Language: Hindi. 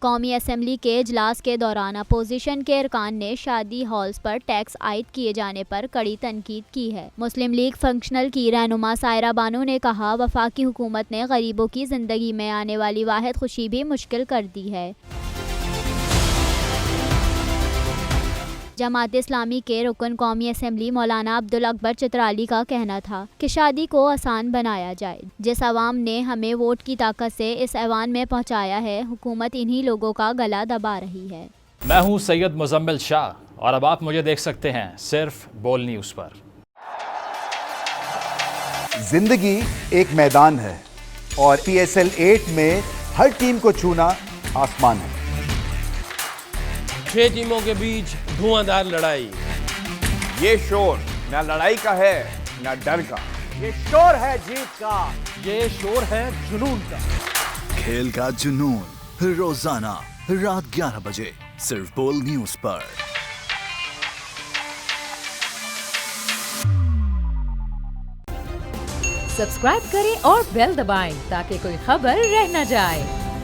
कौमी असम्बली के इजलास के दौरान अपोजिशन के अरकान ने शादी हॉल्स पर टैक्स आयद किए जाने पर कड़ी तनकीद की है। मुस्लिम लीग फंक्शनल की रहनुमा सायरा बानो ने कहा, वफाकी हुकूमत ने गरीबों की जिंदगी में आने वाली वाहिद खुशी भी मुश्किल कर दी है। जमात इस्लामी के रुकन कौमी असम्बली मौलाना अब्दुल अकबर चित्राली का कहना था कि शादी को आसान बनाया जाए। जिस अवाम ने हमें वोट की ताकत से इस ऐवान में पहुंचाया है, हुकूमत इन्हीं लोगों का गला दबा रही है। मैं हूं सैयद मुजम्मिल शाह और अब आप मुझे देख सकते हैं सिर्फ बोल न्यूज़ पर। जिंदगी एक मैदान है और PSL 8 में हर टीम को छूना आसमान है। 6 टीमों के बीच धुआंधार लड़ाई। ये शोर ना लड़ाई का है ना डर का, ये शोर है जीत का, ये शोर है जुनून का। खेल का जुनून रोजाना रात 11 बजे सिर्फ बोल न्यूज़ पर। सब्सक्राइब करें और बेल दबाएं ताकि कोई खबर रह न जाए।